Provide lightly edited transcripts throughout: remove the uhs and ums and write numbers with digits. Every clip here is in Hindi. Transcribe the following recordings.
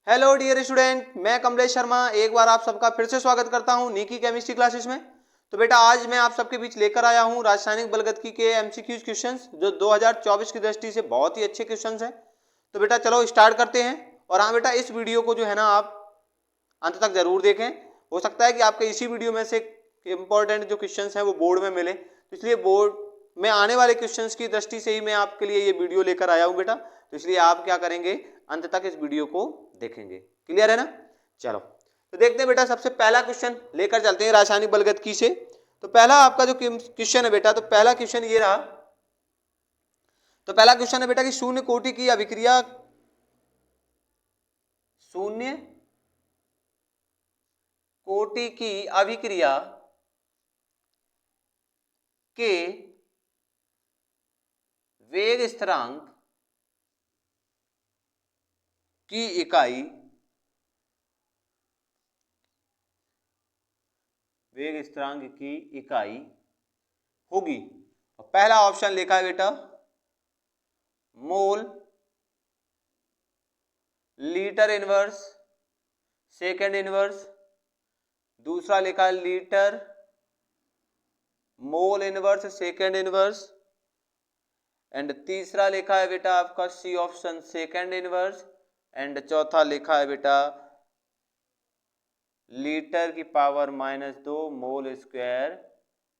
हेलो डियर स्टूडेंट, मैं कमलेश शर्मा एक बार आप सबका फिर से स्वागत करता हूं नीकी केमिस्ट्री क्लासेस में। तो बेटा आज मैं आप सबके बीच लेकर आया हूं रासायनिक बलगतिकी के एमसीक्यूज क्वेश्चंस जो 2024 की दृष्टि से बहुत ही अच्छे क्वेश्चंस हैं। तो बेटा चलो स्टार्ट करते हैं। और हाँ बेटा, इस वीडियो को जो है ना आप अंत तक जरूर देखें। हो सकता है कि आपके इसी वीडियो में से इंपॉर्टेंट जो क्वेश्चंस हैं वो बोर्ड में मिले, तो इसलिए बोर्ड में आने वाले क्वेश्चंस की दृष्टि से ही मैं आपके लिए ये वीडियो लेकर आया हूँ बेटा। तो इसलिए आप क्या करेंगे, अंत तक इस वीडियो को देखेंगे। क्लियर है ना? चलो तो देखते हैं बेटा, सबसे पहला क्वेश्चन लेकर चलते हैं रासायनिक बलगतिकी से। तो पहला आपका जो क्वेश्चन है बेटा, तो पहला क्वेश्चन ये रहा। तो पहला क्वेश्चन है बेटा कि शून्य कोटि की अभिक्रिया, शून्य कोटि की अभिक्रिया के वेग स्थिरांक की इकाई, वेग स्थिरांक की इकाई होगी। पहला ऑप्शन लिखा है बेटा mole, litre inverse, second inverse. दूसरा लिखा है litre, mole inverse, second inverse. And तीसरा लिखा है बेटा आपका C option, second inverse. And चौथा लिखा है बेटा लीटर की पावर -2 मोल स्क्वायर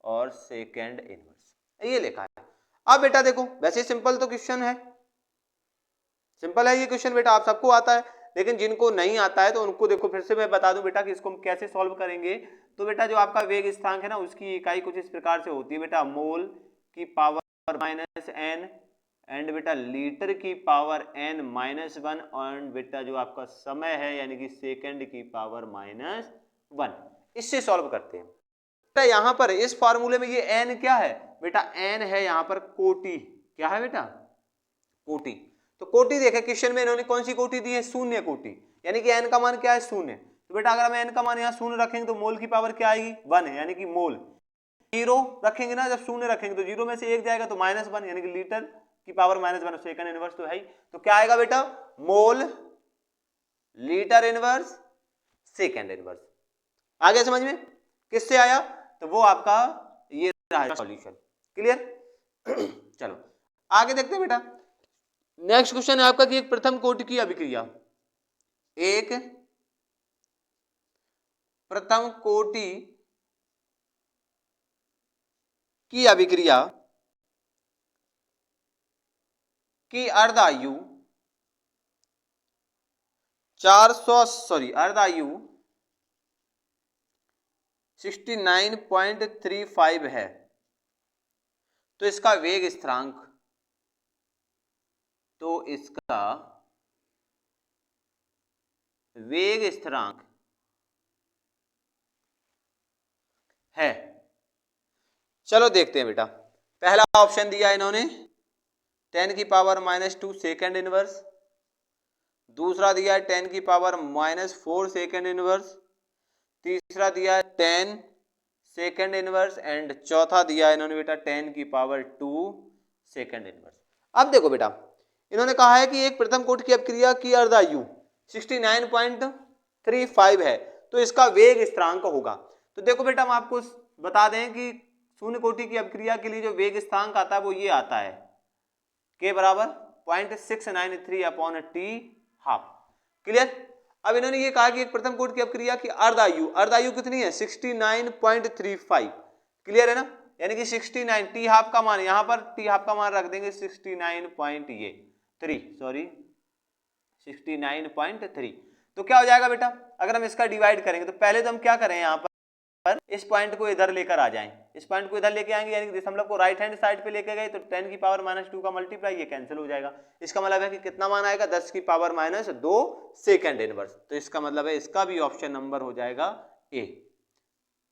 और सेकेंड इनवर्स, ये लिखा है। अब बेटा देखो, वैसे सिंपल तो क्वेश्चन है, सिंपल है ये क्वेश्चन बेटा, आप सबको आता है। लेकिन जिनको नहीं आता है तो उनको देखो फिर से मैं बता दूं बेटा कि इसको हम कैसे सॉल्व करेंगे। तो बेटा जो आपका वेग स्थिरांक है ना, उसकी इकाई कुछ इस प्रकार से होती है बेटा, मोल की पावर -n एंड बेटा लीटर की पावर n-1 और बेटा जो आपका समय है यानी कि सेकंड की पावर -1। इससे सॉल्व करते हैं बेटा। यहां पर इस फार्मूले में ये n क्या है बेटा, n है यहां पर कोटि। क्या है बेटा? कोटि। तो कोटि देखे क्वेश्चन में इन्होंने कौन सी कोटि दी है, शून्य कोटि, यानी कि n का मान क्या है, शून्य। तो बेटा अगर हम n का मान यहाँ शून्य रखेंगे तो मोल की पावर क्या आएगी, 1 है, यानी कि मोल। जीरो रखेंगे ना, जब शून्य रखेंगे तो जीरो में से एक जाएगा तो -1, यानी कि लीटर की पावर -1, सेकंड इनवर्स तो है ही। तो क्या आएगा बेटा, mole, litre inverse, second inverse. आगे समझ में किससे आया? तो वो आपका ये रहा सॉल्यूशन। क्लियर? चलो आगे देखते हैं बेटा। नेक्स्ट क्वेश्चन है आपका कि एक प्रथम कोटि की अभिक्रिया, एक प्रथम कोटि की अभिक्रिया की अर्धायु 69.35 है। तो इसका वेग स्थिरांक, तो इसका वेग स्थिरांक है। चलो देखते हैं बेटा। पहला ऑप्शन दिया इन्होंने 10 की पावर -2 सेकेंड इनवर्स। दूसरा दिया है 10 की पावर -4 सेकेंड इनवर्स। तीसरा दिया है 10 सेकेंड इनवर्स। एंड चौथा दिया है इन्होंने बेटा 10 की पावर 2 सेकेंड इनवर्स। अब देखो बेटा, इन्होंने कहा है कि एक प्रथम कोटि की अभिक्रिया की अर्धायु 69.35 है, तो इसका वेग स्थिरांक होगा। तो देखो बेटा, हम आपको बता दें कि शून्य कोटि की अभिक्रिया के लिए जो वेग स्थिरांक आता है वो ये आता है, के बराबर 0.693/t²। क्लियर? अब इन्होंने ये कहा कि एक प्रथम कोटि की अभिक्रिया की अर्धायु कितनी है, 69.35। क्लियर है ना? यानी कि 69, टी हाफ का मान, यहां पर टी हाफ का मान रख देंगे 69.3। तो क्या हो जाएगा बेटा, अगर हम इसका डिवाइड करेंगे तो पहले तो हम क्या करें, यहां पर इस पॉइंट को इधर लेकर आ जाएं, इस पॉइंट को इधर लेके आएंगे, यानी कि दशमलव को राइट हैंड साइड पे लेके गए तो 10 की पावर -2 का मल्टीप्लाई, ये कैंसिल हो जाएगा। इसका मतलब है कि कितना मान आएगा, 10 की पावर -2 सेकेंड इनवर्स। तो इसका मतलब है इसका भी ऑप्शन नंबर हो जाएगा ए।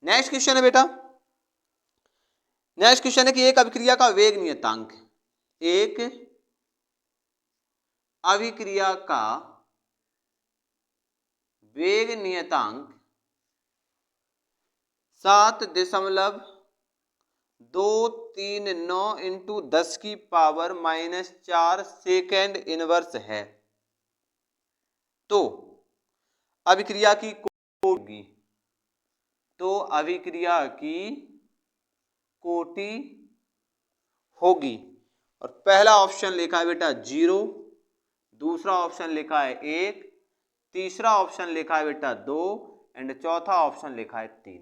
नेक्स्ट क्वेश्चन है बेटा, नेक्स्ट क्वेश्चन है कि एक अभिक्रिया का वेग नियतांक, एक अभिक्रिया का वेग नियतांक 7.239 इंटू 10 की पावर -4 सेकेंड इनवर्स है। तो अभिक्रिया की कोटि, तो अभिक्रिया की कोटि होगी। और पहला ऑप्शन लिखा है बेटा 0, दूसरा ऑप्शन लिखा है 1, तीसरा ऑप्शन लिखा है बेटा 2 एंड चौथा ऑप्शन लिखा है 3।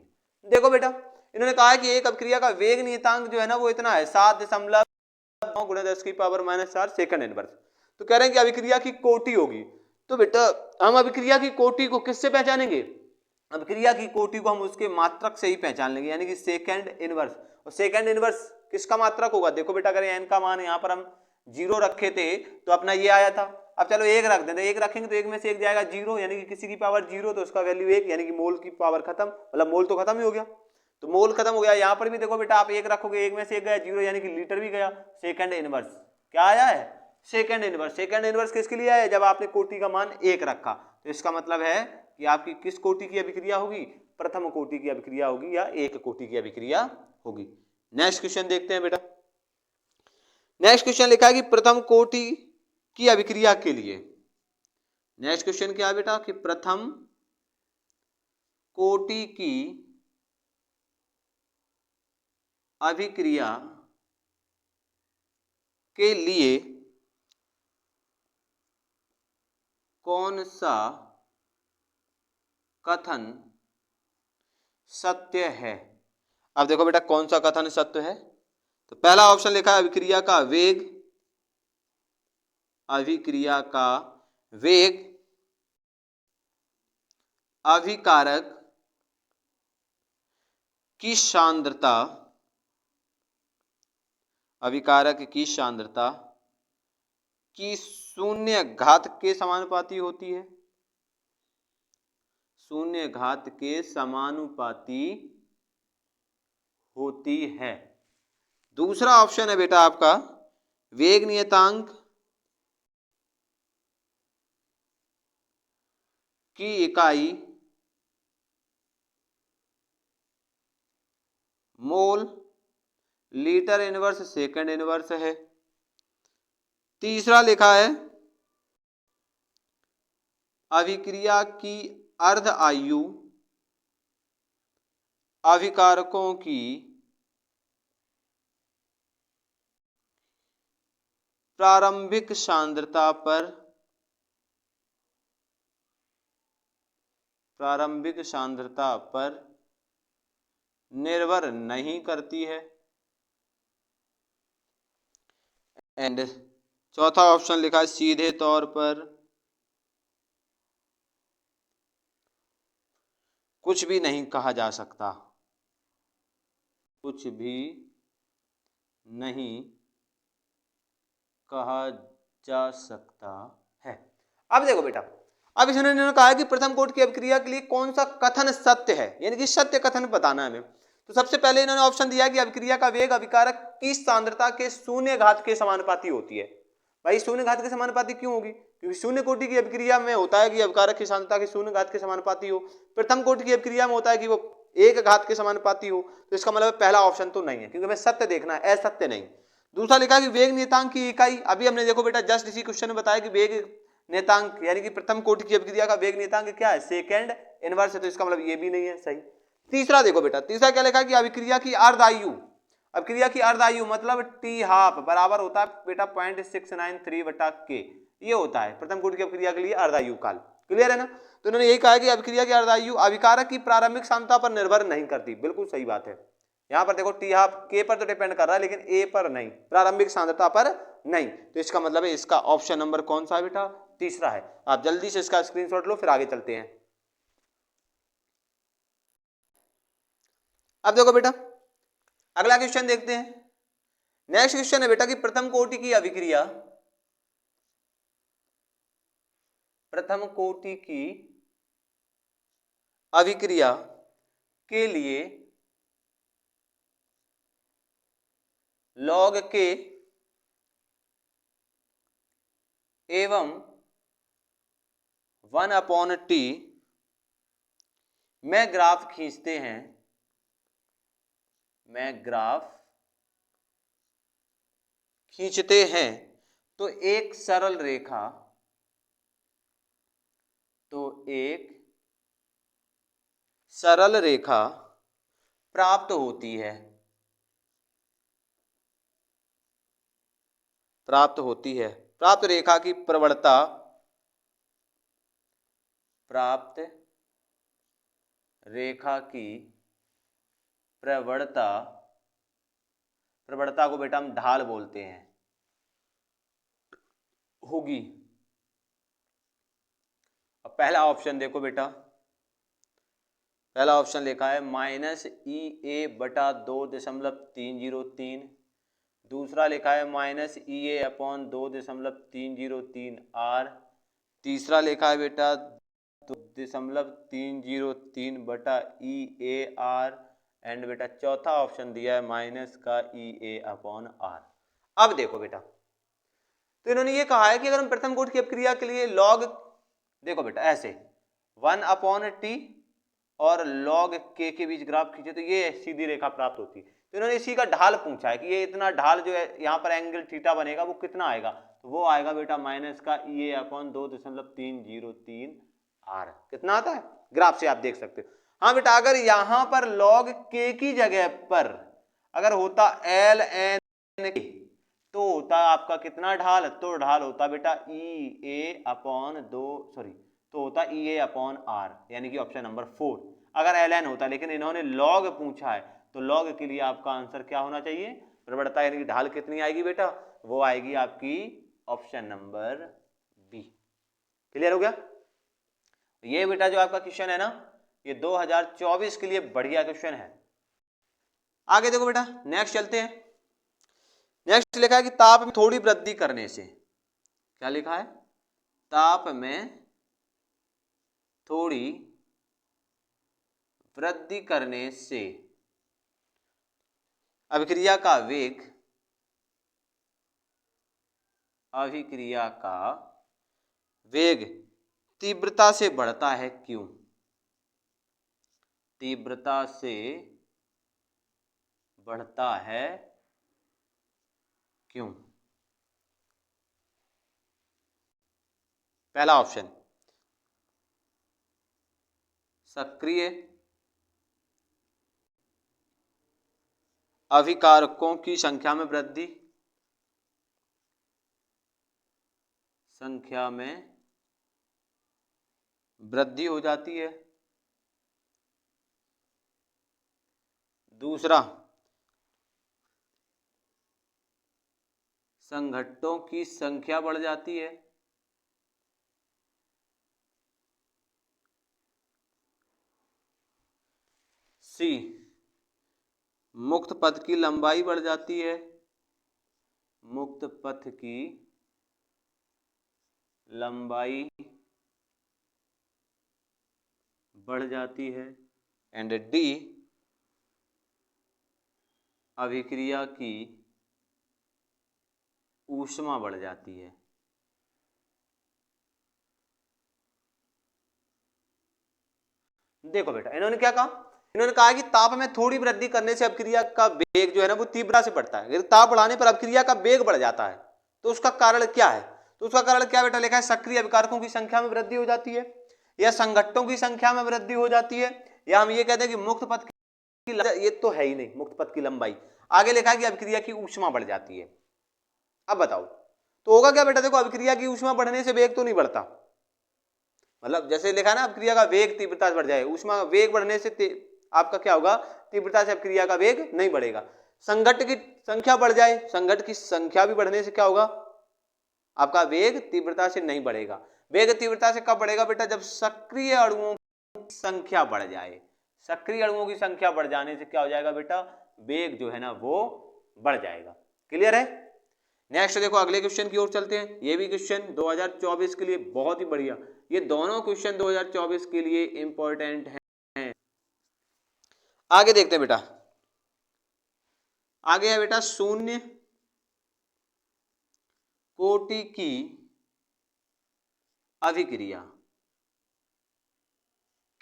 देखो बेटा इन्होंने कहा है कि एक अभिक्रिया का वेग नियतांक जो है ना वो इतना है 7.9 गुणा 10⁻⁴ सेकंड इनवर्स। तो कह रहे हैं कि अभिक्रिया की कोटि होगी। तो बेटा हम अभिक्रिया की कोटि को किससे पहचानेंगे? अभिक्रिया की कोटि को हम उसके मात्रक से ही पहचान लेंगे, यानी कि सेकंड इनवर्स। और सेकंड इनवर्स किसका मात्रक होगा? देखो बेटा अगर n का मान यहाँ पर हम 0 रखे थे तो अपना ये आया था। अब चलो 1 रख देते, 1 रखेंगे तो 1 में से 1 जाएगा 0, यानी कि किसी की पावर 0 तो उसका वैल्यू 1, यानी कि मोल की पावर खत्म, मतलब मोल तो खत्म ही हो गया। तो मोल खत्म हो गया। यहाँ पर भी देखो बेटा आप 1 रखोगे, 1 में से 1 गया 0, यानी कि लीटर भी गया। सेकंड इनवर्स क्या आया है? Second inverse. सेकंड इनवर्स किसके लिए है? जब आपने कोटि का मान 1 रखा। तो इसका मतलब है कि आपकी किस कोटि की अभिक्रिया होगी? प्रथम कोटि की अभिक्रिया होगी या एक कोटि की अभिक्रिया होगी। नेक्स्ट क्वेश्चन देखते हैं बेटा। नेक्स्ट क्वेश्चन लिखा है कि प्रथम कोटि की अभिक्रिया के लिए, नेक्स्ट क्वेश्चन क्या है बेटा कि प्रथम कोटि की अभिक्रिया के लिए कौन सा कथन सत्य है? अब देखो बेटा कौन सा कथन सत्य है। तो पहला ऑप्शन लिखा है अभिक्रिया का वेग, अभिक्रिया का वेग अभिकारक की सांद्रता, अभिकारक की सांद्रता की शून्य घात के समानुपाती होती है, शून्य घात के समानुपाती होती है। दूसरा ऑप्शन है बेटा आपका वेग नियतांक की इकाई मोल लीटर इनवर्स सेकंड इनवर्स है। तीसरा लिखा है अभिक्रिया की अर्ध आयु अभिकारकों की प्रारंभिक सांद्रता पर निर्भर नहीं करती है। एंड चौथा ऑप्शन लिखा है सीधे तौर पर कुछ भी नहीं कहा जा सकता, कुछ भी नहीं कहा जा सकता है। अब देखो बेटा अब इन्होंने कहा है कि प्रथम कोटि की अभिक्रिया के लिए कौन सा कथन सत्य है, यानी कि सत्य कथन बताना है हमें। तो सबसे पहले इन्होंने ऑप्शन दिया कि अभिक्रिया का वेग अभिकारक की सांद्रता के शून्य घात के समानुपाती होती है। भाई शून्य घात के समानुपाती क्यों होगी? क्योंकि शून्य कोटि की अभिक्रिया में होता है कि अभिकारक की सांद्रता के शून्य घात के समानुपाती हो, प्रथम कोटि की अभिक्रिया में होता है कि वो 1 घात के समानुपाती हो। तो इसका मतलब पहला ऑप्शन तो नहीं है, क्योंकि हमें सत्य देखना है, असत्य नहीं। दूसरा लिखा कि वेग नियतांक की इकाई, अभी हमने देखो बेटा जस्ट इसी क्वेश्चन में बताया कि वेग नियतांक यानी कि प्रथम कोटि की अभिक्रिया का वेग नियतांक क्या है? सेकंड इनवर्स है। तो इसका मतलब ये भी नहीं है सही। तीसरा देखो बेटा, तीसरा क्या लिखा कि अभिक्रिया की अर्ध आयु, अभिक्रिया की अर्ध आयु मतलब टी हाफ बराबर होता है बेटा 0.693/k, ये होता है प्रथम कोटि की अभिक्रिया के लिए अर्ध आयु काल। क्लियर है ना? तो इन्होंने यही कहा कि अभिक्रिया की अर्ध आयु अभिकारक की प्रारंभिक सांद्रता पर निर्भर नहीं करती। बिल्कुल सही बात है। यहां पर देखो टी हाफ के पर तो डिपेंड कर रहा है लेकिन ए पर नहीं, प्रारंभिक सांद्रता पर नहीं। तो इसका मतलब है इसका ऑप्शन नंबर कौन सा है बेटा? तीसरा है। आप जल्दी से इसका स्क्रीनशॉट लो फिर आगे चलते हैं। अब देखो बेटा अगला क्वेश्चन देखते हैं। नेक्स्ट क्वेश्चन है बेटा कि प्रथम कोटि की अभिक्रिया, प्रथम कोटि की अभिक्रिया के लिए log k एवं 1/t में ग्राफ खींचते हैं, में ग्राफ खींचते हैं तो एक सरल रेखा सरल रेखा प्राप्त होती है, प्राप्त रेखा की प्रवणता, प्राप्त रेखा की प्रवणता, प्रवणता को बेटा हम ढाल बोलते हैं, होगी। अब पहला ऑप्शन देखो बेटा, पहला ऑप्शन लिखा है -EA/2.303, दूसरा लिखा है -EA/2.303R, तीसरा लिखा है बेटा 2.303/EAR, एंड बेटा चौथा ऑप्शन दिया है -EA/R। अब देखो बेटा, तो इन्होंने ये कहा है कि अगर हम प्रथम कोटि की अपक्रिया के लिए लॉग, देखो बेटा ऐसे 1/T और log k के बीच ग्राफ खींचे तो ये सीधी रेखा प्राप्त होती है। तो इन्होंने इसी का ढाल पूछा है कि ये इतना ढाल जो है यहाँ पर एंगल थीटा बनेगा वो कितना आएगा, तो वो आएगा बेटा -EA/2.303R। कितना आता है ग्राफ से आप देख सकते हो। हाँ बेटा, अगर यहाँ पर log k की जगह पर अगर होता ln तो होता आपका कितना ढाल, तो ढाल होता बेटा तो होता EA/R, यानी कि ऑप्शन नंबर 4 अगर ln होता, लेकिन इन्होंने log पूछा है तो log के लिए आपका आंसर क्या होना चाहिए, प्रवणता यानी कि ढाल कितनी आएगी बेटा, वो आएगी आपकी ऑप्शन नंबर बी। क्लियर हो गया। ये बेटा जो आपका क्वेश्चन है ना, ये 2024 के लिए बढ़िया क्वेश्चन है। आगे देखो बेटा, नेक्स्ट चलते हैं। नेक्स्ट लिखा है कि ताप में थोड़ी वृद्धि करने से, क्या लिखा है, ताप में थोड़ी वृद्धि करने से अभिक्रिया का वेग, अभिक्रिया का वेग तीव्रता से बढ़ता है, क्यों, तीव्रता से बढ़ता है क्यों। पहला ऑप्शन सक्रिय अभिकारकों की संख्या में वृद्धि, संख्या में वृद्धि हो जाती है। दूसरा, संघट्टों की संख्या बढ़ जाती है। सी, मुक्त पथ की लंबाई बढ़ जाती है, मुक्त पथ की लंबाई बढ़ जाती है। एंड डी, अभिक्रिया की ऊष्मा बढ़ जाती है। देखो बेटा, इन्होंने क्या कहा, इन्होंने कहा कि ताप में थोड़ी वृद्धि करने से अभिक्रिया का वेग जो है ना वो तीव्रता से बढ़ता है। यदि ताप बढ़ाने पर अभिक्रिया का वेग बढ़ जाता है तो उसका कारण क्या है, तो उसका कारण क्या बेटा लिखा है, सक्रिय अभिकारकों की संख्या में वृद्धि हो जाती है, या संघट्टों की संख्या में वृद्धि हो जाती है, या हम ये कहते हैं कि मुक्त पथ की, ये तो है ही नहीं मुक्त पथ की लंबाई। आगे लिखा है कि अभिक्रिया की ऊष्मा बढ़ जाती है। अब बताओ तो होगा क्या बेटा, देखो अभिक्रिया की ऊष्मा बढ़ने से वेग तो नहीं बढ़ता, मतलब जैसे लिखा है ना अभिक्रिया का वेग तीव्रता से बढ़ जाए, ऊष्मा वेग बढ़ने से आपका क्या होगा, तीव्रता से अभिक्रिया का वेग नहीं बढ़ेगा। संघट्ट की संख्या बढ़ जाए, संघट्ट की संख्या भी बढ़ने से क्या होगा, आपका वेग तीव्रता से नहीं बढ़ेगा। वेग तीव्रता से कब बढ़ेगा बेटा, जब सक्रिय अणुओं की संख्या बढ़ जाए। सक्रिय अणुओं की संख्या बढ़ जाने से क्या हो जाएगा बेटा, वेग जो है ना वो बढ़ जाएगा। क्लियर है। नेक्स्ट देखो अगले क्वेश्चन की ओर चलते हैं। ये भी क्वेश्चन 2024 के लिए बहुत ही बढ़िया, ये दोनों क्वेश्चन 2024 के लिए इंपॉर्टेंट हैं। आगे देखते हैं बेटा, आगे है बेटा शून्य कोटि की अभिक्रिया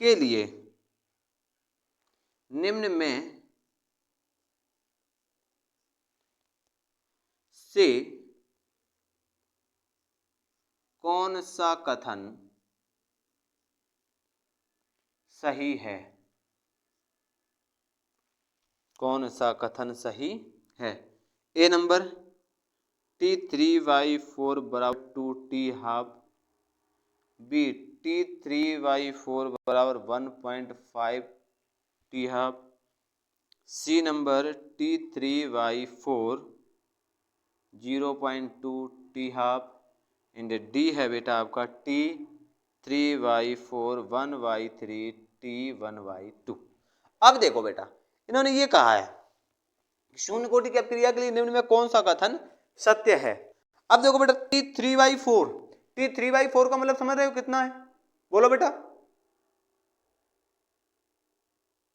के लिए निम्न में से कौन सा कथन सही है। कौन सा कथन सही है? ए नंबर T3/4 बराबर 2T½ बी T3/4 बराबर 1.5T½ C number T3/4 0.2T½ and D है बेटा आपका T3/4 1/3T1/2। अब देखो बेटा इन्होंने ये कहा है शून्य कोटि की अपक्रिया के लिए निम्न में कौन सा कथन सत्य है। अब देखो बेटा T3/4 का मतलब समझ रहे हो कितना है? बोलो बेटा,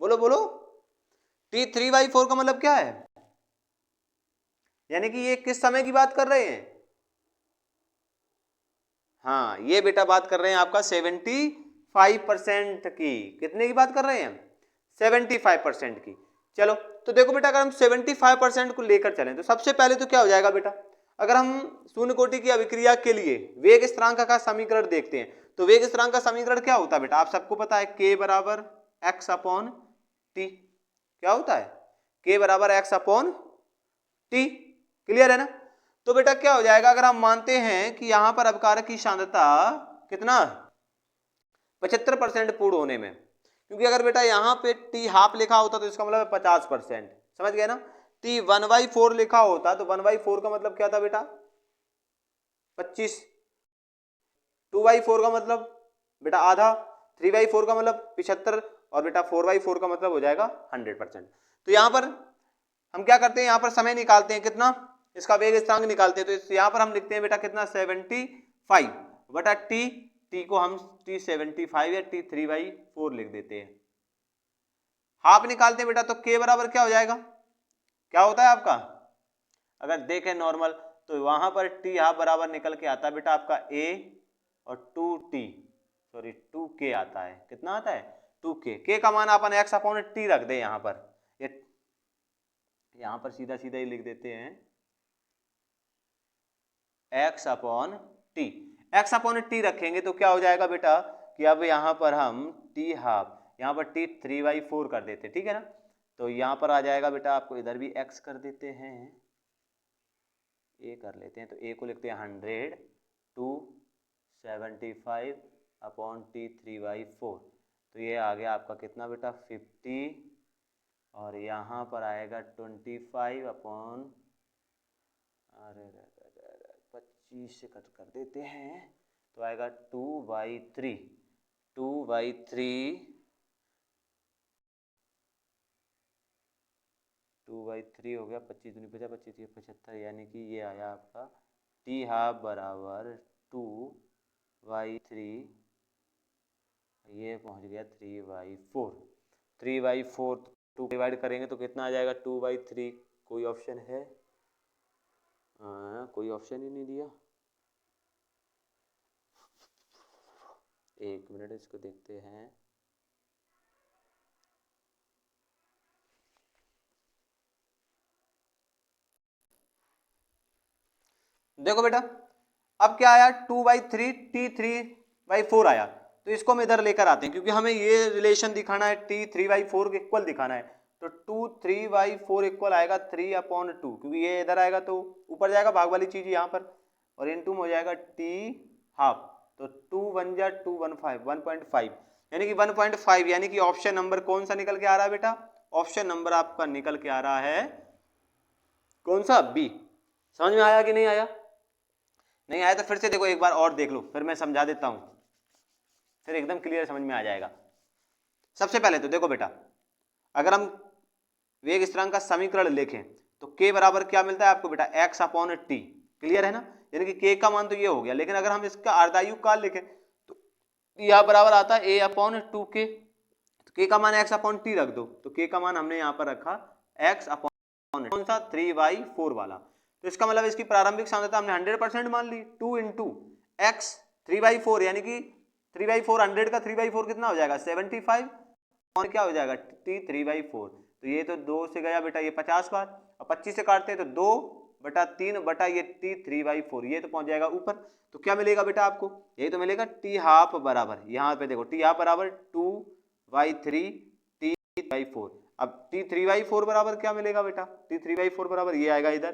बोलो बोलो। T3/4 का मतलब क्या है? यानी कि ये किस समय की बात कर रहे हैं? हाँ, ये बेटा बात कर रहे हैं आपका 75% की। कितने की बात कर रहे हैं हम? 75% की। चलो तो देखो बेटा अगर हम 75% को लेकर चलें तो सबसे पहले तो क्या हो जाएगा बेटा, अगर हम शून्य कोटि की अभिक्रिया के लिए वेग स्थिरांक का समीकरण देखते हैं तो वेग स्थिरांक का समीकरण क्या होता है बेटा? आप सबको पता है k बराबर x/t। क्या होता है? k बराबर x/t। क्लियर है ना? तो बेटा क्या हो जाएगा अगर हम मानते हैं कि यहां पर अभिकारक की सांद्रता कितना 75% पूर्ण होने में, क्योंकि अगर बेटा यहाँ पे T½ लिखा होता तो इसका मतलब 50%, समझ गए ना? T1/4 लिखा होता तो 1/4 का मतलब क्या था बेटा? 25। 2/4 का मतलब बेटा आधा, 3/4 का मतलब 75 और बेटा 4/4 का मतलब हो जाएगा 100%। तो यहाँ पर हम क्या करते हैं, यहाँ पर समय निकालते हैं कितना, इसका वेग स्थिरांक निकालते हैं। तो यहाँ पर हम लिखते हैं बेटा कितना 75 बटा टी को हम T75 या T3/4 लिख देते हैं। हाफ निकालते हैं बेटा तो k बराबर क्या हो जाएगा? क्या होता है आपका? अगर देखें नॉर्मल तो वहां पर T½ बराबर निकल के आता है बेटा आपका a और 2k आता है। कितना आता है? 2k। k का मान अपन x/t रख दे यहां पर, यहां पर सीधा सीधा ही लिख देते हैं x/t। x/t रखेंगे तो क्या हो जाएगा बेटा कि अब यहां पर हम T½ यहां पर T3/4 कर देते, ठीक है ना? तो यहां पर आ जाएगा बेटा, आपको इधर भी x कर देते हैं, a कर लेते हैं तो a को लिखते हैं 100 275/T3/4। तो ये आ गया आपका कितना बेटा 50 और यहाँ पर आएगा 25 से कट कर देते हैं तो आएगा 2/3 हो गया। 25 दूनी 50, 25 75, यानी कि ये आया आपका T½ बराबर 2/3, ये पहुंच गया 3/4। 3/4 2 डिवाइड करेंगे तो कितना आ जाएगा 2/3। कोई ऑप्शन है? कोई ऑप्शन ही नहीं दिया। एक मिनट इसको देखते हैं। देखो बेटा अब क्या आया 2/3 T3/4 आया, तो इसको हम इधर लेकर आते हैं क्योंकि हमें ये रिलेशन दिखाना है, T3/4 के इक्वल दिखाना है। तो 2 3/4 इक्वल आएगा 3/2, क्योंकि ये इधर आएगा तो ऊपर जाएगा भाग वाली चीज यहाँ पर, और इन 2 में हो जाएगा T½ तो 2 1 जा 2 1.5 यानी कि 1.5, यानी कि ऑप्शन नंबर कौन सा निकल के आ रहा है बेटा? ऑप्शन नंबर आपका निकल के आ रहा है कौन सा? बी। समझ में आया कि नहीं आया? नहीं आया तो फिर से देखो एक बार और देख लो, फिर मैं समझा देता हूं, फिर एकदम क्लियर समझ में आ जाएगा। सबसे पहले तो देखो बेटा अगर हम वेग स्थिरांक का समीकरण लिखें तो k बराबर क्या मिलता है आपको बेटा? x/t। क्लियर है ना? यानी कि k का मान तो ये हो गया, लेकिन अगर हम इसका अर्धायु काल लिखें तो यहां बराबर आता है a/2k। तो k का मान x/t रख दो, तो k का मान हमने यहां पर रखा x/, कौन सा? 3/4 वाला। तो इसका मतलब इसकी प्रारंभिक सांद्रता हमने 100% मान ली। 2 × x 3/4 यानी कि 3/4 100 का 3/4 कितना हो जाएगा? 75 और क्या हो जाएगा T3/4। तो ये तो 2 से गया बेटा ये 50 बार, और 25 से काटते हैं तो 2/3 बटा ये T3/4, ये तो पहुंच जाएगा ऊपर। तो क्या मिलेगा बेटा आपको? यही तो मिलेगा T½ बराबर, यहाँ पे देखो T½ बराबर 2/3 T/4। अब t3/4 बराबर क्या मिलेगा बेटा, t3/4 बराबर ये आएगा इधर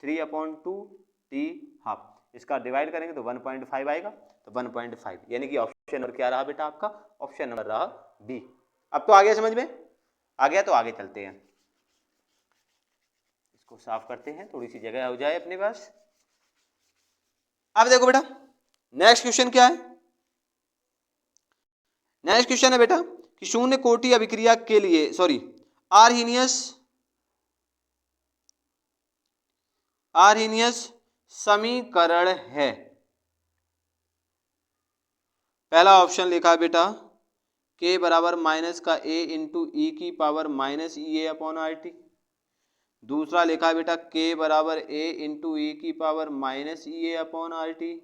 3/2 t हाफ, इसका डिवाइड करेंगे तो 1.5 आएगा, तो 1.5 यानी कि ऑप्शन नंबर क्या रहा बेटा आपका, ऑप्शन नंबर रहा बी। अब तो आ गया समझ में, आ गया तो आगे चलते हैं, इसको साफ करते हैं, थोड़ी सी जगह हो जाए अपने पास। अब देखो बेटा नेक्स्ट क्वेश्चन क्या है, नेक्स्ट क्वेश्चन है बेटा कि शून्य कोटि अभिक्रिया के लिए आर्हीनियस समीकरण है। पहला ऑप्शन लिखा है बेटा k बराबर माइनस का a इंटू ई की पावर माइनस ई ए अपॉन आर टी, दूसरा लिखा है बेटा k बराबर a इंटू ई की पावर माइनस ई ए अपॉन आर टी,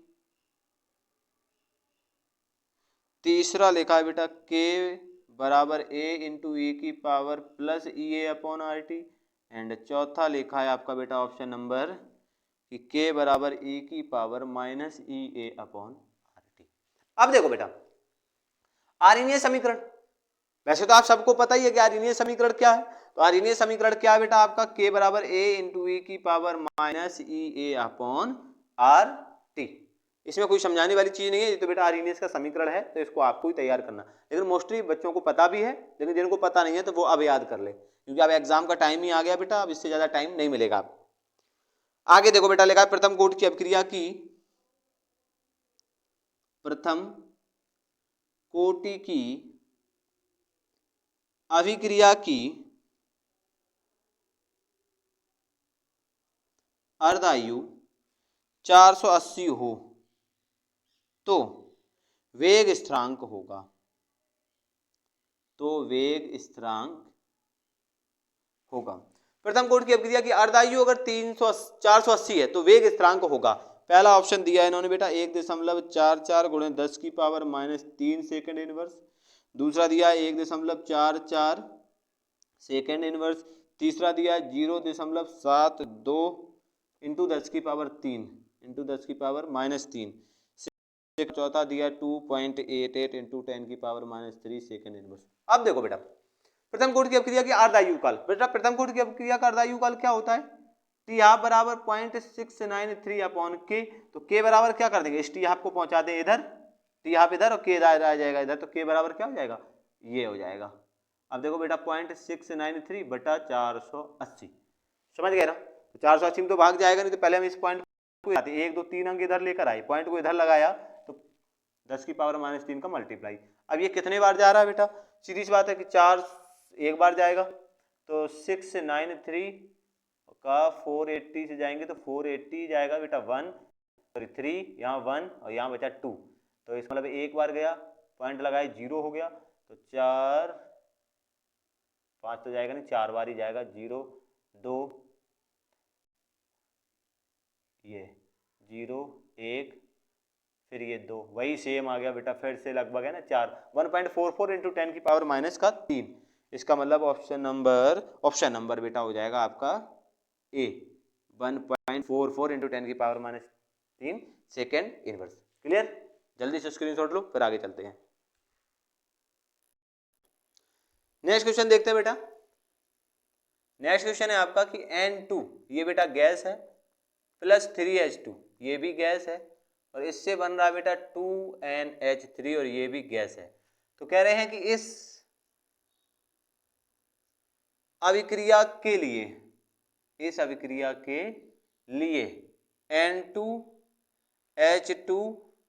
तीसरा लिखा है बेटा k बराबर a इंटू ई की power plus E A upon R T, and चौथा लिखा है आपका बेटा ऑप्शन नंबर कि k बराबर e की पावर माइनस ई ए अपॉन आर टी। अब देखो बेटा आर्हीनीय समीकरण, वैसे तो आप सबको पता ही है कि आर्हीनीय समीकरण क्या है, तो आर्हीनीय समीकरण क्या है बेटा आपका k बराबर a इंटू ई की पावर माइनस ई ए अपॉन आर टी, इसमें कोई समझाने वाली चीज नहीं है, ये तो बेटा आर्हीनियस का समीकरण है, तो इसको आपको ही तैयार करना, लेकिन मोस्टली बच्चों को पता भी है, लेकिन जिनको पता नहीं है तो वो अब याद कर ले, क्योंकि अब एग्जाम का टाइम ही आ गया बेटा, अब इससे ज्यादा टाइम नहीं मिलेगा। आगे देखो बेटा लिखा है प्रथम कोटि की अभिक्रिया की, प्रथम कोटि की अभिक्रिया की अर्धायु 480 हो तो वेग स्थिरांक होगा, तो वेग स्थिरांक होगा। प्रथम कोटि की अभिक्रिया की अर्धायु अगर 480 है तो वेग स्थिरांक होगा। पहला ऑप्शन दिया है इन्होंने बेटा 1.44 गुणे 10 की पावर माइनस 3 सेकेंड इनवर्स, दूसरा दिया है 1.44 सेकेंड इनवर्स, तीसरा दिया है 0.72 इंटू 10 की पावर 3 इंटू 10 की पावर माइनस 3, चौथा दिया 2.88 इंटू 10 की पावर माइनस 3 सेकेंड इनवर्स। अब देखो बेटा प्रथम कोटि की अभिक्रिया की अर्धायु काल, बेटा प्रथम कोटि की अभिक्रिया का अर्धायु काल क्या होता है, टी हाफ बराबर 0.693 अपॉन के, तो के बराबर क्या कर देंगे, इस टी हाफ को पहुंचा दें इधर, टी हाफ इधर और के इधर आ जाएगा इधर, तो के बराबर क्या हो जाएगा, ये हो जाएगा। अब देखो बेटा 0.693 बटा 480, समझ गए ना, तो 480 में तो भाग जाएगा नहीं, तो पहले हम इस पॉइंट को 1 2 3 अंक इधर लेकर आए, पॉइंट को इधर लगाया तो 10 की पावर माइनस 3 का मल्टीप्लाई। अब ये कितने बार जा रहा है बेटा, सीधी सी बात है कि 4 एक बार जाएगा, तो 693 का 480 से जाएंगे तो 480 जाएगा बेटा 1 सॉरी 3, यहाँ 1 और यहाँ बचा 2, तो इसका मतलब एक बार गया पॉइंट लगाए 0 हो गया, तो 4 5 तो जाएगा नहीं, 4 बार ही जाएगा, 0 2 ये 0 1 फिर ये 2, वही सेम आ गया बेटा, फिर से लगभग है ना 4, 1.44 इंटू 10 की पावर माइनस का 3, इसका मतलब ऑप्शन नंबर बेटा हो जाएगा आपका ए 1.44 इंटू 10 की power minus 3 second inverse. Clear, जल्दी से स्क्रीनशॉट लो फिर आगे चलते हैं। नेक्स्ट क्वेश्चन देखते हैं बेटा, नेक्स्ट क्वेश्चन है आपका कि N2 ये बेटा गैस है प्लस 3H2 ये भी गैस है, और इससे बन रहा है बेटा 2NH3 और ये भी गैस है, तो कह रहे हैं कि इस अभिक्रिया के लिए N2H2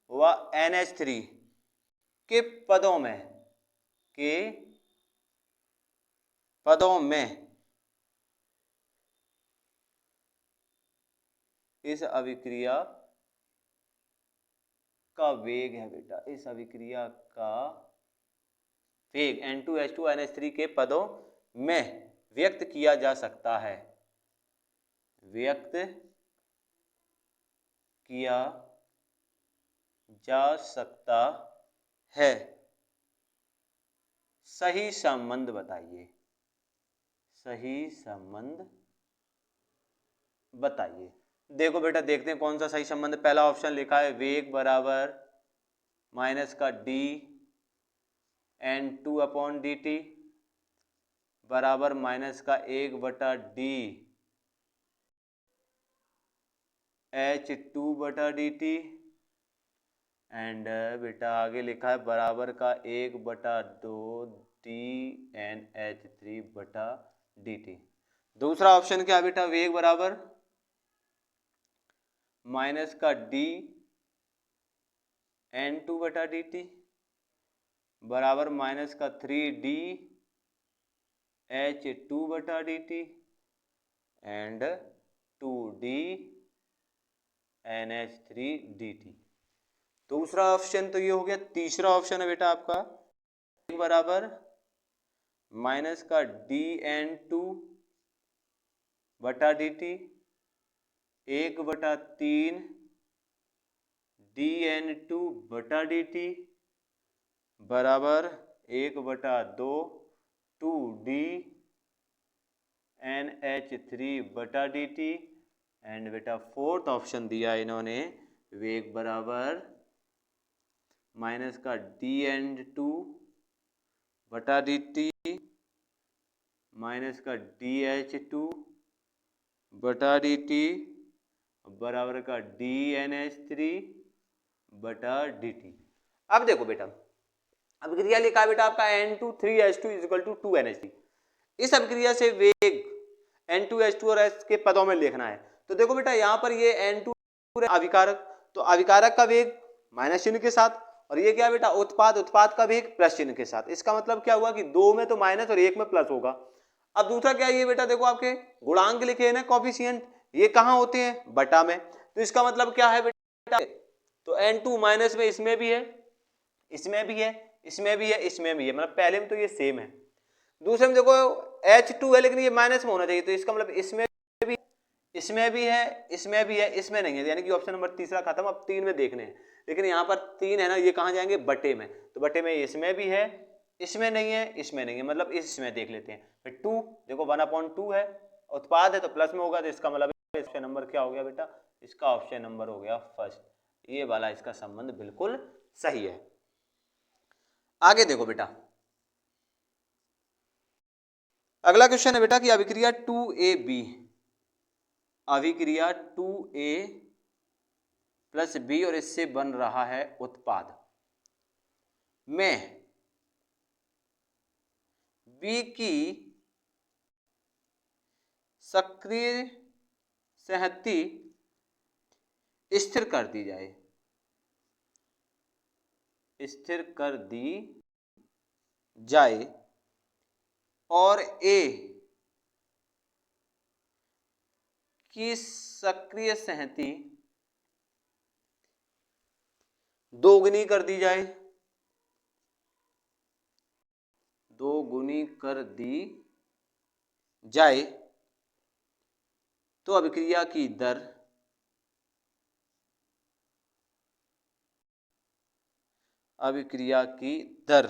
व NH3 के पदों में इस अभिक्रिया का वेग है बेटा, इस अभिक्रिया का वेग N2H2 NH3 के पदों में व्यक्त किया जा सकता है, व्यक्त किया जा सकता है, सही संबंध बताइए, सही संबंध बताइए। देखो बेटा देखते हैं कौन सा सही संबंध, पहला ऑप्शन लिखा है वेग बराबर माइनस का d N2 अपॉन dt, बराबर माइनस का 1/d H2/dt एंड बेटा आगे लिखा है बराबर का 1/2 dNH3/dt। दूसरा ऑप्शन क्या है बेटा, वेग बराबर माइनस का dN2/dt बराबर माइनस का 3d H2/dt and 2d NH3/dt। दूसरा ऑप्शन तो ये हो गया। तीसरा ऑप्शन है बेटा आपका बराबर माइनस का dN2/dt 1/3 dN2/dt बराबर 1/2 2d NH3/dt एंड बेटा फोर्थ ऑप्शन दिया इन्होंने वेग बराबर माइनस का dN2/dt माइनस का dH2/dt बराबर का dNH3/dt। अब देखो बेटा, अभिक्रिया लिखा है बेटा आपका N2 3H2 = 2NH3। इस अभिक्रिया से वेग N2H2 और H के पदों में लिखना है। तो देखो बेटा यहाँ पर ये N2 अभिकारक, तो अभिकारक का वेग माइनस चिन्ह के साथ, और ये क्या बेटा उत्पाद का वेग प्लस चिन्ह के साथ। इसका मतलब क्या हुआ कि 2 में तो माइनस और 1 में प्लस होगा। अब दूसरा क्या, ये बेटा देखो आपके गुणांक लिखे हैं ना, कोएफिशिएंट, ये कहाँ होते हैं, बटा में। तो इसका मतलब क्या है बेटा, तो N2 माइनस में इसमें भी है, इसमें भी है, इसमें भी है, इसमें भी है, मतलब पहले में तो ये सेम है। दूसरे में देखो H2 है लेकिन ये माइनस में होना चाहिए, तो इसका मतलब इसमें भी है, इसमें भी है, इसमें नहीं है, यानी कि ऑप्शन नंबर तीसरा खत्म। अब 3 में देखने हैं, लेकिन यहाँ पर 3 है ना, ये कहाँ जाएंगे, बटे में। तो बटे में इसमें भी है, इसमें नहीं है, इसमें नहीं है, मतलब इसमें देख लेते हैं। फिर 2 देखो 1/2 है, उत्पाद है तो प्लस में होगा, तो इसका मतलब ऑप्शन नंबर क्या हो गया बेटा, इसका ऑप्शन नंबर हो गया फर्स्ट। ये वाला इसका संबंध बिल्कुल सही है। आगे देखो बेटा, अगला क्वेश्चन है बेटा कि अभिक्रिया 2AB, अभिक्रिया 2A + B और इससे बन रहा है उत्पाद में B की सक्रिय संहति स्थिर कर दी जाए, स्थिर कर दी जाए और A की सक्रिय संहति दोगुनी कर दी जाए, दोगुनी कर दी जाए, तो अभिक्रिया की दर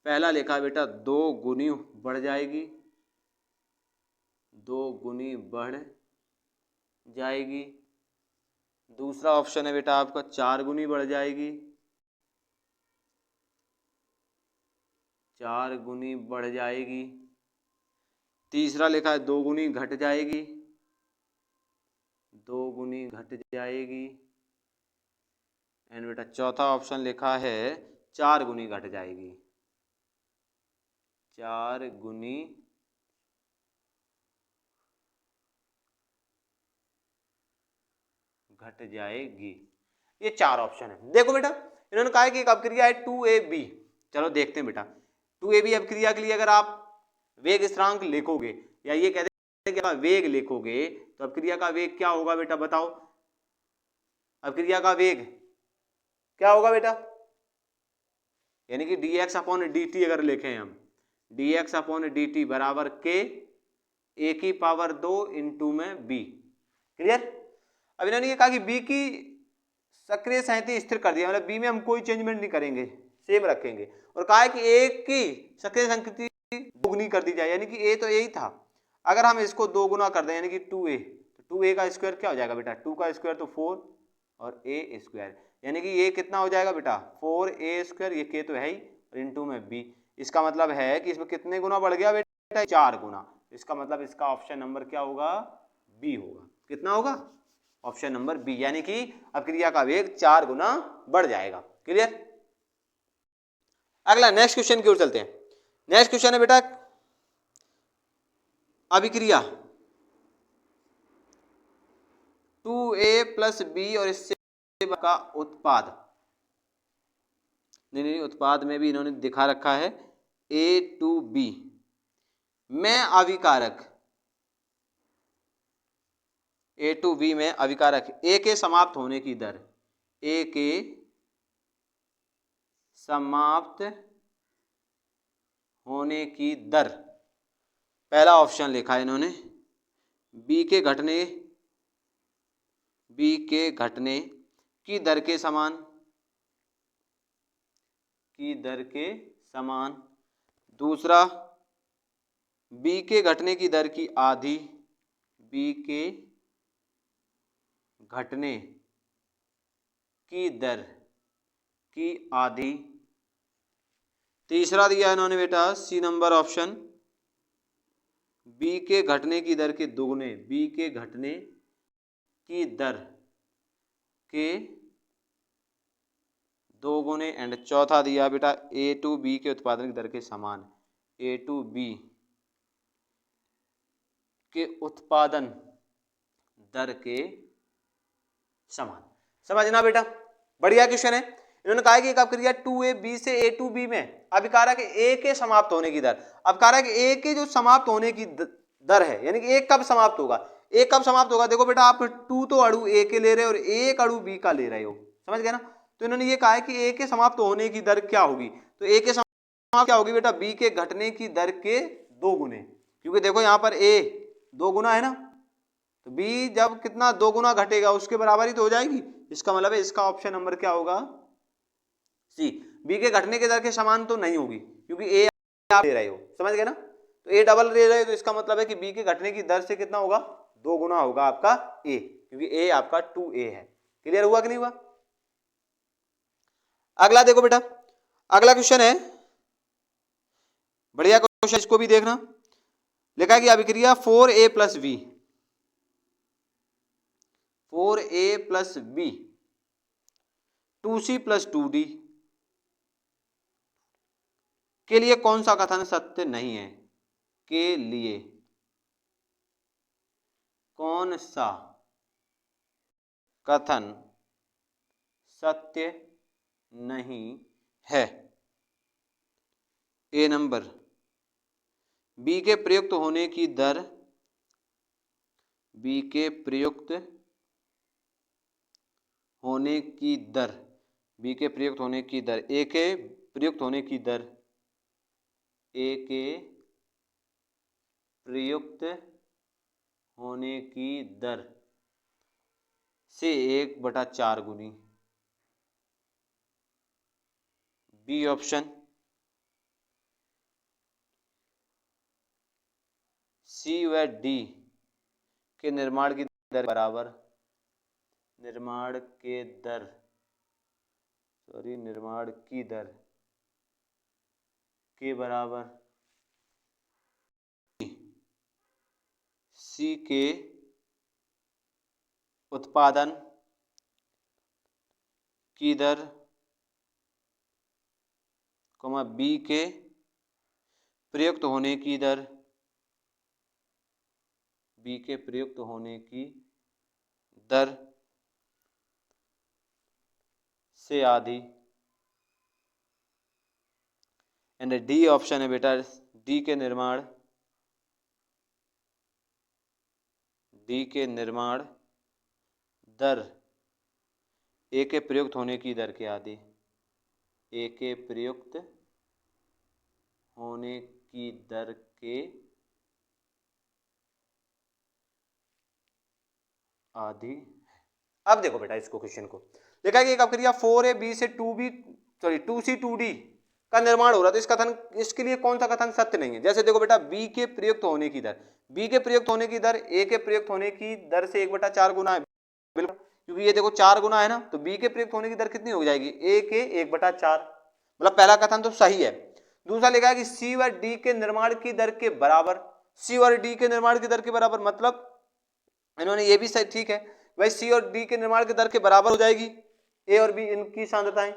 पहला लिखा बेटा 2 गुनी बढ़ जाएगी, 2 गुनी बढ़ जाएगी। दूसरा ऑप्शन है बेटा आपका 4 गुनी बढ़ जाएगी, 4 गुनी बढ़ जाएगी। तीसरा लिखा है 2 गुनी घट जाएगी, 2 गुनी घट जाएगी। एंड बेटा चौथा ऑप्शन लिखा है 4 गुनी घट जाएगी, 4 गुनी घट जाएगी। ये 4 ऑप्शन है। देखो बेटा इन्होंने कहा है कि एक अभिक्रिया है 2AB। चलो देखते हैं बेटा, 2AB अभिक्रिया के लिए अगर आप वेग स्थिरांक लिखोगे, या ये कहते हैं कि वेग लिखोगे, तो अभिक्रिया का वेग क्या होगा बेटा, बताओ। अभिक्रिया का वेग क्या होगा बेटा, यानी कि dx/dt अगर लिखें हम, dx/dt बराबर के a⁴ इंटू में b। क्लियर। अब इन्होंने ये कहा कि b की सक्रिय संहति स्थिर कर दिया, मतलब b में हम कोई चेंजमेंट नहीं करेंगे, सेम रखेंगे। और कहा है कि a की सक्रिय संहति दोगुनी कर दी जाए, यानी कि a तो a ही था, अगर हम इसको 2 गुना कर दें यानी कि 2a, तो 2a का स्क्वायर क्या हो जाएगा बेटा, 2 का स्क्वायर तो 4 और a स्क्वायर, यानी कि ये कितना हो जाएगा बेटा 4a स्क्वायर, ये k तो है ही, और इंटू में b। इसका मतलब है कि इसमें कितने गुना बढ़ गया बेटा, बेटा 4 गुना, इसका मतलब इसका ऑप्शन नंबर क्या होगा, बी होगा। कितना होगा, ऑप्शन नंबर बी, यानी कि अभिक्रिया का वेग 4 गुना बढ़ जाएगा। क्लियर। अगला नेक्स्ट क्वेश्चन की ओर चलते हैं। नेक्स्ट क्वेश्चन है बेटा अभिक्रिया 2a प्लस बी और इससे का उत्पाद, नहीं उत्पाद में भी इन्होंने दिखा रखा है A2B में अभिकारक, A2B में अभिकारक A के समाप्त होने की दर, A के समाप्त होने की दर, पहला ऑप्शन लिखा है इन्होंने, B के घटने की दर के समान, दूसरा B के घटने की दर की आधी, B के घटने की दर की आधी, तीसरा दिया इन्होंने बेटा सी नंबर ऑप्शन, B के घटने की दर के दोगुने, B के घटने की दर के दोगुने, एंड चौथा दिया बेटा A2B के उत्पादन की दर के समान, A2B के उत्पादन दर के समान। समझना बेटा, बढ़िया क्वेश्चन है। इन्होंने कहा कि एक अभिक्रिया 2AB से A2B में अभिकारक A के समाप्त होने की दर, अभिकारक A के जो समाप्त होने की दर है, यानी कि A कब समाप्त होगा, A कब समाप्त होगा, देखो बेटा आप 2 तो अणु A के ले रहे हो और 1 अणु B का ले रहे हो, समझ गए ना। तो इन्होंने ये कहा है कि A के समाप्त होने की दर क्या होगी, तो A के समाप्त क्या होगी बेटा, B के घटने की दर के 2 गुने, क्योंकि देखो यहाँ पर A 2 गुना है ना, तो B जब कितना 2 गुना घटेगा उसके बराबर ही तो हो जाएगी, इसका मतलब है इसका ऑप्शन नंबर क्या होगा, सी। B के घटने के दर के समान तो नहीं होगी, क्योंकि A आप ले रहे हो, समझ गए ना, तो A डबल ले रहे हो, तो इसका मतलब है कि B के घटने की दर से कितना होगा, 2 गुना होगा आपका A, क्योंकि A आपका 2A है। क्लियर हुआ कि नहीं हुआ। अगला देखो बेटा, अगला क्वेश्चन है बढ़िया क्वेश्चन, इसको भी देखना। लिखा है कि अभिक्रिया 4A plus B, 4A plus B 2C plus 2D के लिए कौन सा कथन सत्य नहीं है, के लिए कौन सा कथन सत्य नहीं है। ए नंबर, B के प्रयुक्त होने की दर, B के प्रयुक्त होने की दर, B के प्रयुक्त होने की दर, A के प्रयुक्त होने की दर, A के प्रयुक्त होने की दर से 1/4 गुनी, बी ऑप्शन। सी व डी के निर्माण की दर बराबर, निर्माण की दर के बराबर, सी के उत्पादन की दर, बी के प्रयुक्त होने की दर, बी के प्रयुक्त होने की दर से आधी, एंड डी ऑप्शन है बेटा, डी के निर्माण दर ए के प्रयुक्त होने की दर के आधी, ए के प्रयुक्त होने की दर के आधी। अब देखो बेटा इसको क्वेश्चन को, देखा कि एक अभिक्रिया 4AB से 2C2D का निर्माण हो रहा था, इस कथन, इसके लिए कौन सा कथन सत्य नहीं है। जैसे देखो बेटा B के प्रयुक्त होने की दर, B के प्रयुक्त होने की दर A के प्रयुक्त होने की दर से 1/4 गुना है, बिल्कुल, क्योंकि ये देखो 4 गुना है ना, तो B के प्रयुक्त होने की दर कितनी हो जाएगी, A के 1/4, मतलब पहला कथन तो सही है। दूसरा लिखा है कि सी और डी के निर्माण की दर के बराबर, सी और डी के निर्माण की दर के बराबर, मतलब इन्होंने ये भी सही, ठीक है भाई, सी और डी के निर्माण की दर के बराबर हो जाएगी ए और बी इनकी सांद्रताएं।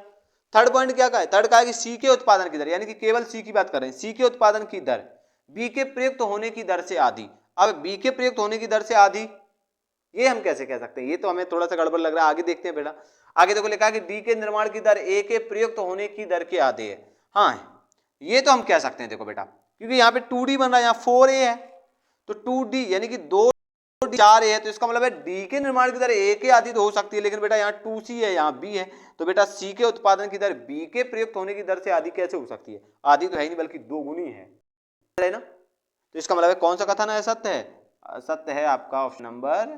थर्ड पॉइंट क्या कहा है, थर्ड कहा है कि सी के उत्पादन की दर, यानी कि केवल सी की बात कर रहे हैं, सी के उत्पादन की दर बी के प्रयुक्त होने की दर से आधी। अब बी के प्रयुक्त होने की दर से आधी, ये हम कैसे कह सकते हैं, ये तो हमें थोड़ा सा गड़बड़ लग रहा है, आगे देखते हैं बेटा। आगे देखो लिखा है कि डी के निर्माण की दर ए के प्रयुक्त होने की दर के आधे है। हाँ ये तो हम कह सकते हैं, देखो बेटा क्योंकि यहाँ पे 2D बन रहा है, यहाँ 4A है, तो 2D यानी कि 2D 4A है, तो इसका मतलब है डी के निर्माण की दर ए के आधी तो हो सकती है, लेकिन बेटा यहाँ 2C है, यहाँ B है, तो बेटा सी के उत्पादन की दर बी के प्रयुक्त होने की दर से आधी कैसे हो सकती है, आधी तो है ही नहीं बल्कि 2 गुनी है ना। तो इसका मतलब है कौन सा कथन है सत्य है, सत्य है आपका ऑप्शन नंबर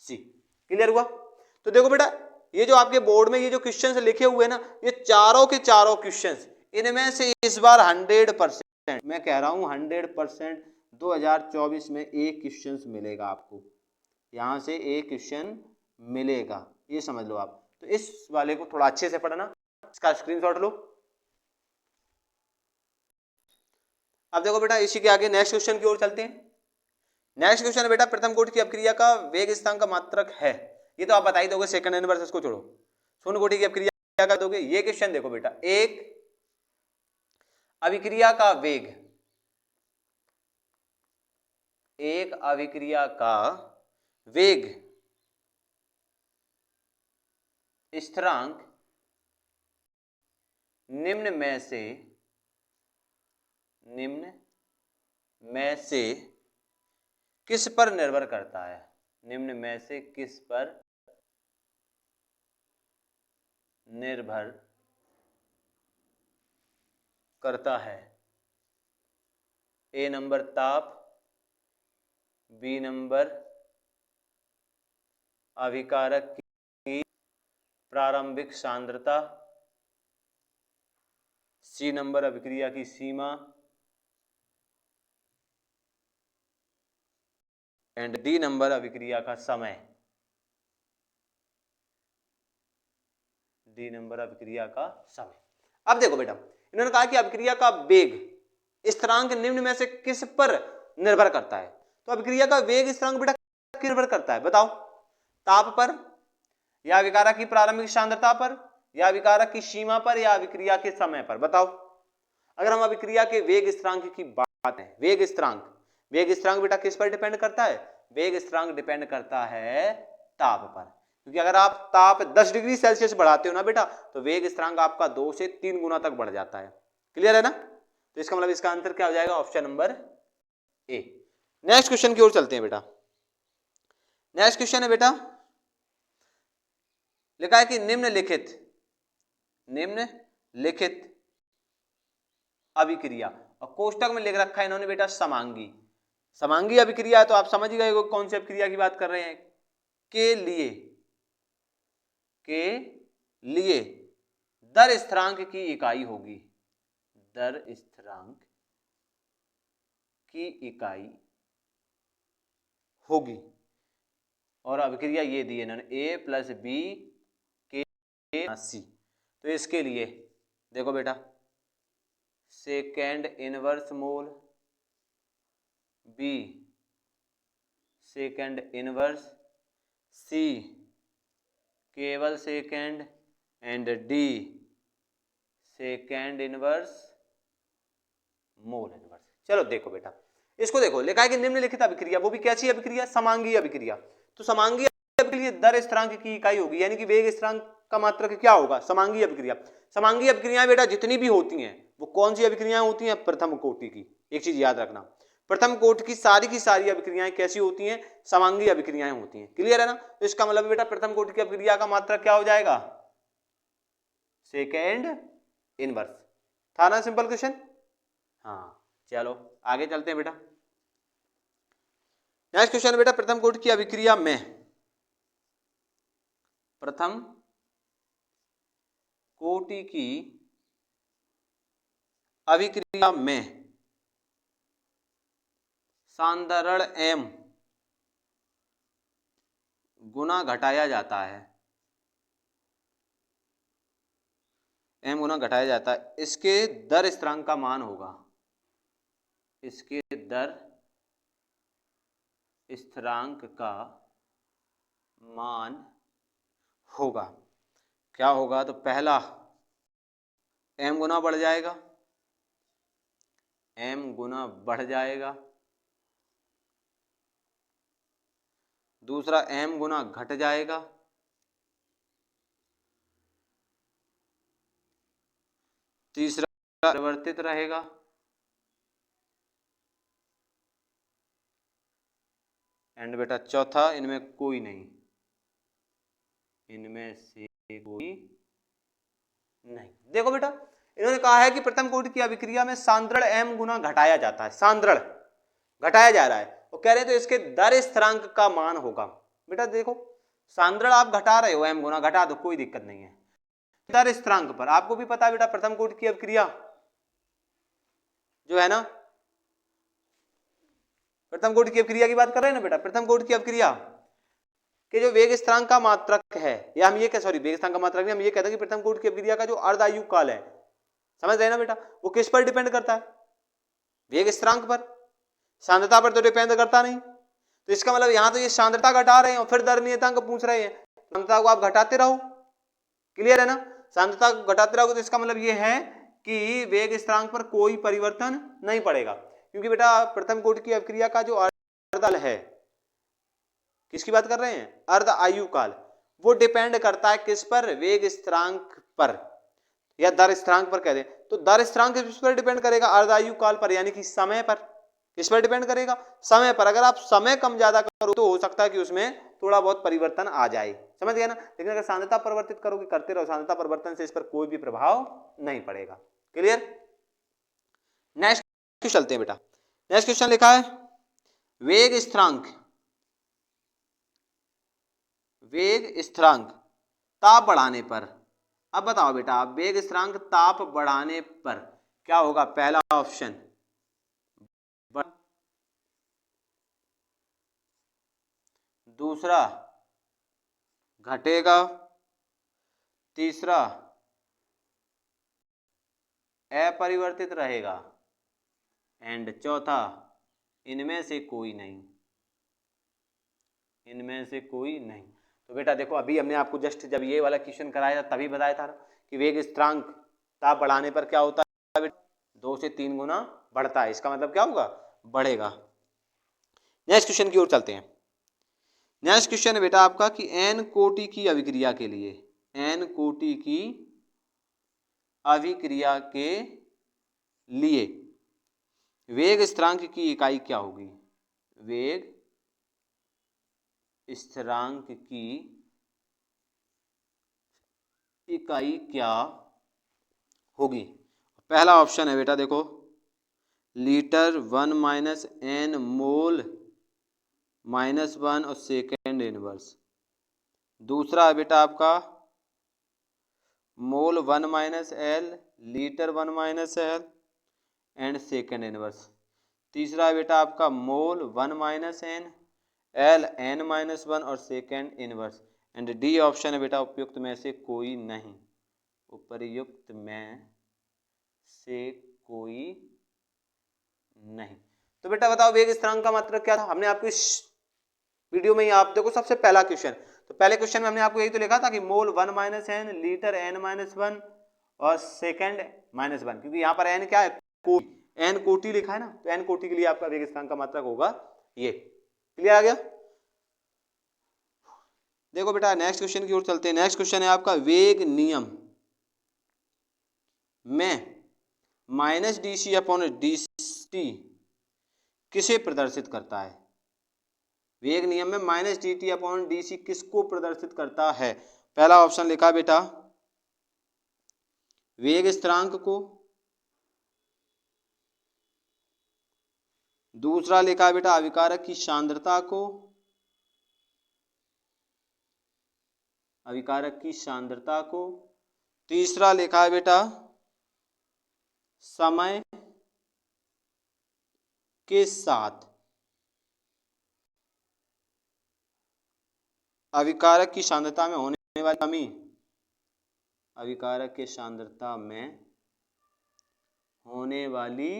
सी। क्लियर हुआ। तो देखो बेटा ये जो आपके बोर्ड में ये जो क्वेश्चंस लिखे हुए हैं ना, ये चारों के चारों क्वेश्चंस, इनमें से इस बार 100%, मैं कह रहा हूं 100% 2024 में एक क्वेश्चंस मिलेगा आपको, यहां से एक क्वेश्चन मिलेगा, ये समझ लो आप। तो इस वाले को थोड़ा अच्छे से पढ़ना, इसका स्क्रीनशॉट लो। अब देखो बेटा इसी के आगे नेक्स्ट क्वेश्चन की ओर चलते हैं। नेक्स्ट क्वेश्चन है बेटा, प्रथम कोटि की अपक्रिया का वेग स्थानांक का मात्रक है, ये तो आप बता ही दोगे, सेकंड इनवर्स इसको छोड़ो, शून्य कोटि की अपक्रिया क्या कर दोगे। ये क्वेश्चन देखो बेटा, एक अभिक्रिया का वेग, एक अभिक्रिया का वेग स्थिरांक निम्न में से किस पर निर्भर करता है, निम्न में से किस पर निर्भर करता है। ए नंबर ताप, बी नंबर अभिकारक की प्रारंभिक सांद्रता, सी नंबर अभिक्रिया की सीमा, एंड डी नंबर अभिक्रिया का समय, डी नंबर अभिक्रिया का समय। अब देखो बेटा इन्होंने कहा कि अभिक्रिया का वेग स्थिरांक निम्न में से किस पर निर्भर करता है, तो अभिक्रिया का वेग स्थिरांक बेटा निर्भर करता है, बताओ, ताप पर, या अभिकारक की प्रारंभिक सांद्रता पर, या अभिकारक की सीमा पर, या अभिक्रिया के समय पर, बताओ। अगर हम अभिक्रिया के वेग स्थिरांक की बात है, वेग स्थिरांक बेटा किस पर डिपेंड करता है, वेग स्थिरांक डिपेंड करता है ताप पर, क्योंकि अगर आप ताप 10 डिग्री सेल्सियस बढ़ाते हो ना बेटा, तो वेग स्थिरांक आपका 2 से 3 गुना तक बढ़ जाता है। क्लियर है ना। तो इसका मतलब इसका आंसर क्या हो जाएगा, option number A. Next question की ओर चलते हैं बेटा। नेक्स्ट क्वेश्चन है बेटा, लिखा है कि निम्नलिखित अभिक्रिया, और कोष्टक में लिख रखा है इन्होंने बेटा समांगी अभिक्रिया, तो आप समझ गए कौन सी अभिक्रिया की बात कर रहे हैं, के लिए दर स्थिरांक की इकाई होगी, दर स्थिरांक की इकाई होगी, और अभिक्रिया ये दी है इन्होंने ए प्लस बी के सी। तो इसके लिए देखो बेटा second inverse mole, B second inverse, C केवल second, and D second inverse mole inverse. चलो देखो बेटा इसको देखो, लिखा है कि निम्नलिखित अभिक्रिया, वो भी कैसी अभिक्रिया, समांगी अभिक्रिया, तो समांगी अभिक्रिया दर स्थिरांक की इकाई होगी, यानी कि वेग स्थिरांक का मात्रक क्या होगा, समांगी अभिक्रिया। समांगी अभिक्रियाएं बेटा जितनी भी होती हैं वो कौन सी अभिक्रियाएं होती हैं, प्रथम कोटि की। एक चीज याद रखना, प्रथम कोटि की सारी अभिक्रियाएं कैसी होती हैं, समांगी अभिक्रियाएं होती हैं। क्लियर है ना। तो इसका मतलब बेटा प्रथम कोटि की अभिक्रिया का मात्रक क्या हो जाएगा, सेकेंड इनवर्स। था ना सिंपल क्वेश्चन। हाँ चलो आगे चलते हैं बेटा। नेक्स्ट क्वेश्चन बेटा, प्रथम कोटि की अभिक्रिया में, प्रथम कोटि की अभिक्रिया में सांद्रण m गुना घटाया जाता है, m गुना घटाया जाता है, इसके दर स्थिरांक का मान होगा, इसके दर स्थिरांक का मान होगा। क्या होगा? तो पहला m गुना बढ़ जाएगा, m गुना बढ़ जाएगा, दूसरा m गुना घट जाएगा, तीसरा परिवर्तित रहेगा, एंड बेटा चौथा इनमें कोई नहीं, इनमें से कोई नहीं। देखो बेटा, इन्होंने कहा है कि प्रथम कोटि की अभिक्रिया में सांद्रण m गुना घटाया जाता है, सांद्रण घटाया जा रहा है, वो कह रहे हैं तो इसके दर स्थिरांक का मान होगा। बेटा देखो, सांद्रण आप घटा रहे हो, m गुना घटा दो, कोई दिक्कत नहीं है। दर स्थिरांक पर आपको भी पता है बेटा, प्रथम कोटि की अभिक्रिया जो है ना, प्रथम कोटि की अभिक्रिया की बात कर रहे हैं ना बेटा, प्रथम कोटि की अभिक्रिया कि जो वेग स्थिरांक का मात्रक है, या हम ये कह सॉरी वेग स्थिरांक का मात्रक नहीं, हम ये कहते हैं कि प्रथम कोटि की अभिक्रिया का जो अर्ध आयु काल है, समझ रहे ना बेटा, वो किस पर डिपेंड करता है? वेग स्थिरांक पर, सांद्रता पर तो डिपेंड करता नहीं। तो इसका मतलब यहां तो ये सांद्रता घटा रहे हैं और फिर दर नियतांक पूछ रहे हैं, सांद्रता को आप घटाते रहो, क्लियर है ना, सांद्रता को घटाते रहोगे तो इसका मतलब ये है कि वेग स्थिरांक पर कोई परिवर्तन नहीं पड़ेगा, क्योंकि बेटा प्रथम कोटि की अभिक्रिया का जो अर्ध है, किसकी बात कर रहे हैं? अर्ध आयु काल, वो डिपेंड करता है किस पर? वेग स्थिरांक पर या दर स्थिरांक पर कह दें तो दर स्थिरांक किस पर डिपेंड करेगा? अर्ध आयु काल पर, यानी कि समय पर। किस पर डिपेंड करेगा? समय पर। अगर आप समय कम ज्यादा करो तो हो सकता है कि उसमें थोड़ा बहुत परिवर्तन आ जाए, समझ गया ना, लेकिन अगर सांद्रता परिवर्तित करोगे, करते रहो, सांद्रता परिवर्तन से इस पर कोई भी प्रभाव नहीं पड़ेगा, क्लियर। नेक्स्ट क्वेश्चन चलते हैं बेटा। नेक्स्ट क्वेश्चन लिखा है वेग स्थिरांक, वेग स्थिरांक ताप बढ़ाने पर। अब बताओ बेटा, वेग स्थिरांक ताप बढ़ाने पर क्या होगा? पहला ऑप्शन दूसरा घटेगा, तीसरा अपरिवर्तित रहेगा, एंड चौथा इनमें से कोई नहीं, इनमें से कोई नहीं। तो बेटा देखो, अभी हमने आपको जस्ट जब ये वाला क्वेश्चन कराया था तभी बताया था कि वेग स्थिरांक ताप बढ़ाने पर क्या होता है बेटा? 2 से 3 गुना बढ़ता है, इसका मतलब क्या होगा? बढ़ेगा। नेक्स्ट क्वेश्चन की ओर चलते हैं। नेक्स्ट क्वेश्चन है बेटा आपका कि एन कोटि की अभिक्रिया के लिए, एन कोटि की अभिक्रिया के लिए वेग स्थिरांक की इकाई क्या होगी? वेग स्थिरांक की इकाई क्या होगी? पहला ऑप्शन है बेटा देखो, लीटर 1 माइनस एन मोल -1 और सेकेंड इनवर्स। दूसरा है बेटा आपका mole 1 minus L, litre 1 minus L and second inverse. तीसरा है बेटा आपका mole 1 minus N, L N minus 1 और second inverse. And D option है बेटा उपयुक्त में से कोई नहीं, उपर्युक्त में से कोई नहीं। तो बेटा बताओ वेग स्थिरांक का मात्रक क्या था? हमने आपको इस वीडियो में ही आप देखो सबसे पहला क्वेश्चन, तो पहले क्वेश्चन में हमने आपको यही तो लिखा था कि mole 1 minus N, litre N minus 1 और सेकेंड -1, क्योंकि यहाँ पर एन क्या है? कोटि, एन कोटि लिखा है ना, तो एन कोटि के लिए आपका वेग स्थिरांक का मात्रक होगा ये। क्लियर आ गया? देखो बेटा नेक्स्ट क्वेश्चन की ओर चलते हैं। नेक्स्ट क्वेश्चन है आपका वेग नियम में minus D C upon D T किसे प्रदर्शित करता है? वेग नियम में minus D T upon D C किसको प्रदर्शित करता है? पहला ऑप्शन लिखा बेटा वेग स्थिरांक को, दूसरा लिखा बेटा अभिकारक की सांद्रता को, अभिकारक की सांद्रता को, तीसरा लिखा है बेटा समय के साथ अभिकारक की सांद्रता में होने वाली कमी, अभिकारक के सांद्रता में होने वाली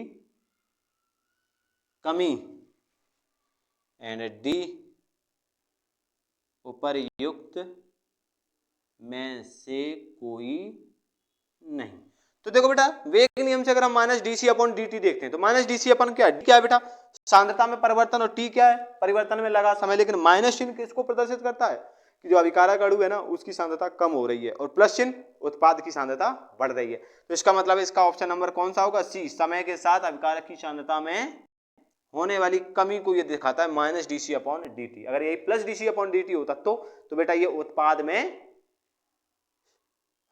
कमी एंड डी उपर्युक्त में से कोई नहीं। तो देखो बेटा, वेग नियम से अगर हम minus D C upon D T देखते हैं तो माइनस डी सी अपन क्या है बेटा, सांद्रता में परिवर्तन, और टी क्या है, परिवर्तन में लगा समय। लेकिन माइनस चिन्ह किसको प्रदर्शित करता है कि जो अभिकारक अणु है ना उसकी सांद्रता कम हो रही है, और प्लस चिन्ह उत्पाद की सांद्रता बढ़ रही है। तो इसका मतलब इसका ऑप्शन नंबर कौन सा होगा, सी। समय के साथ अभिकारक की सांद्रता में होने वाली कमी को ये दिखाता है minus D C upon D T. अगर यही plus D C upon D T होता तो बेटा ये उत्पाद में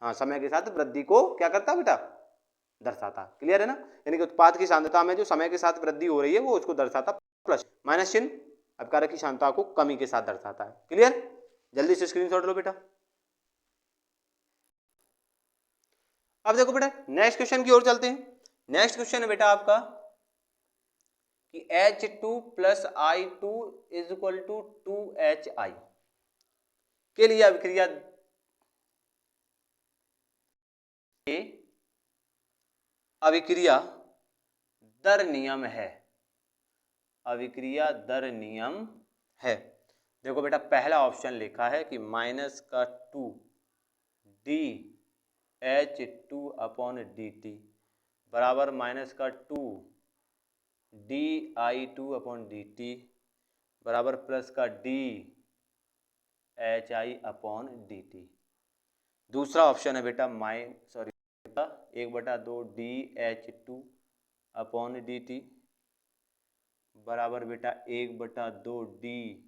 समय के साथ वृद्धि को क्या करता बेटा, दर्शाता। क्लियर है ना, यानी कि उत्पाद की सांद्रता में जो समय के साथ वृद्धि हो रही है वो उसको दर्शाता प्लस, माइनस चिन्ह अभिकारक की सांद्रता को कमी के साथ दर्शाता है। क्लियर, जल्दी से स्क्रीनशॉट लो बेटा। अब देखो बेटा नेक्स्ट क्वेश्चन की ओर चलते हैं। नेक्स्ट क्वेश्चन है बेटा आपका कि H2 plus I2 is equal to 2HI के लिए अभिक्रिया दर नियम है, अभिक्रिया दर नियम है। देखो बेटा पहला ऑप्शन लिखा है कि माइनस का 2 D H2 upon D T बराबर माइनस का 2 D I2 upon D T बराबर प्लस का D HI upon D T. दूसरा ऑप्शन है बेटा 1/2 D H2 upon D T बराबर बेटा 1/2 डी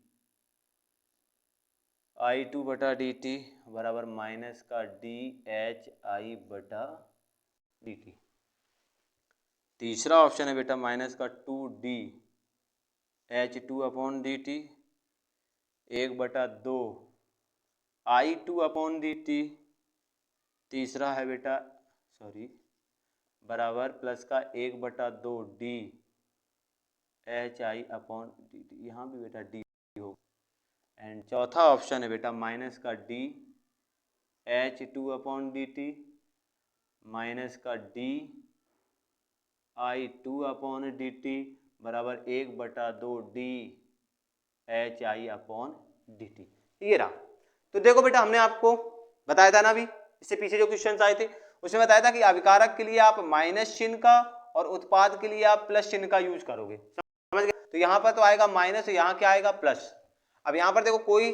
I2 बटा डी टी बराबर माइनस का डी HI बटा डी टी। तीसरा ऑप्शन है बेटा माइनस का 2 D H2 upon D T 1/2 I2 upon D T. तीसरा है बेटा बराबर प्लस का 1/2 D HI upon D T, यहाँ भी बेटा डी हो। एंड चौथा ऑप्शन है बेटा माइनस का D H2 upon D T minus का D I2 upon D T बराबर 1/2 D HI upon D T. ये रहा। तो देखो बेटा हमने आपको बताया था ना अभी इससे पीछे जो क्वेश्चन आए थे उसमें बताया था कि अभिकारक के लिए आप माइनस चिन्ह का और उत्पाद के लिए आप प्लस चिन्ह का यूज करोगे, समझ गए। तो यहाँ पर तो आएगा माइनस, यहाँ क्या आएगा प्लस। अब यहाँ पर देखो कोई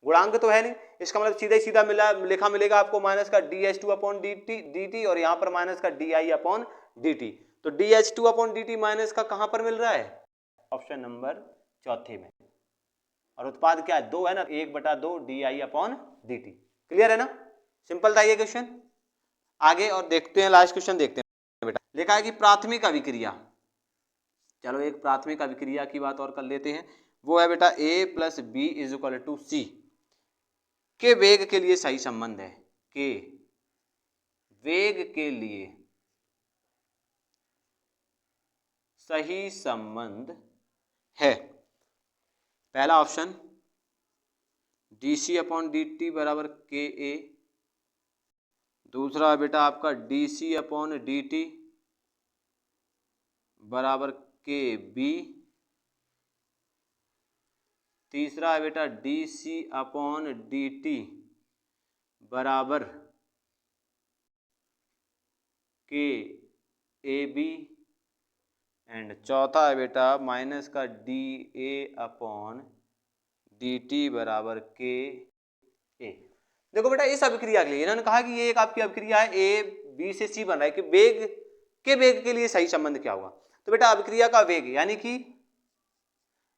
गुणांक तो है नहीं, इसका मतलब सीधा ही सीधा लिखा मिलेगा आपको माइनस का DH2 अपॉन डी टी और यहाँ पर माइनस का DI अपॉन डी टी। तो DH2 upon D T minus का कहाँ पर मिल रहा है, ऑप्शन नंबर चौथे में। और उत्पाद क्या है, 2 है ना, 1/2 DI upon D T. Clear है ना, सिंपल था ये क्वेश्चन। आगे और देखते हैं, लास्ट क्वेश्चन देखते हैं बेटा। लिखा है कि प्राथमिक अभिक्रिया, चलो एक प्राथमिक अभिक्रिया की बात और कर लेते हैं। वो है बेटा A plus B is equal to C के वेग के लिए सही संबंध है, के वेग के लिए सही संबंध है। पहला option DC upon D T बराबर के ए, दूसरा बेटा आपका DC अपॉन डी टी बराबर के बी, तीसरा है बेटा DC अपॉन डी टी बराबर के ए बी, एंड चौथा है बेटा माइनस का DA अपॉन डी टी बराबर के ए। देखो बेटा इस अभिक्रिया के लिए इन्होंने कहा कि ये एक आपकी अभिक्रिया है, A B से C बन रहा है कि वेग के लिए सही संबंध क्या होगा। तो बेटा अभिक्रिया का वेग यानी कि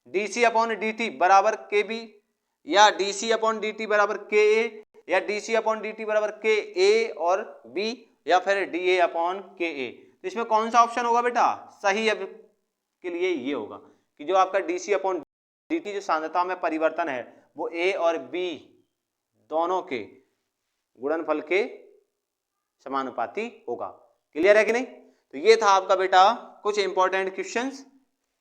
DC अपॉन डी टी बराबर के बी, या DC अपॉन डी टी बराबर के ए, या DC अपॉन डी टी बराबर के ए और बी, या फिर DA अपॉन के ए। तो इसमें कौन सा ऑप्शन होगा बेटा, सही के लिए ये होगा कि जो आपका DC अपॉन डी टी जो सांद्रता में परिवर्तन है वो A और B दोनों के गुणनफल के समानुपाती होगा। क्लियर है कि नहीं। तो ये था आपका बेटा कुछ इंपॉर्टेंट क्वेश्चंस।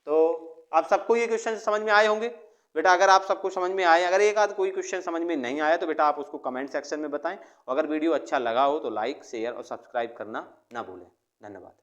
तो आप सबको ये क्वेश्चन समझ में आए होंगे। बेटा अगर आप सबको समझ में आए, अगर एक आध कोई क्वेश्चन समझ में नहीं आया तो बेटा आप उसको कमेंट सेक्शन में बताएं, अगर वीडियो अच्छा लगा हो तो लाइक शेयर और सब्सक्राइब करना ना भूलें। धन्यवाद।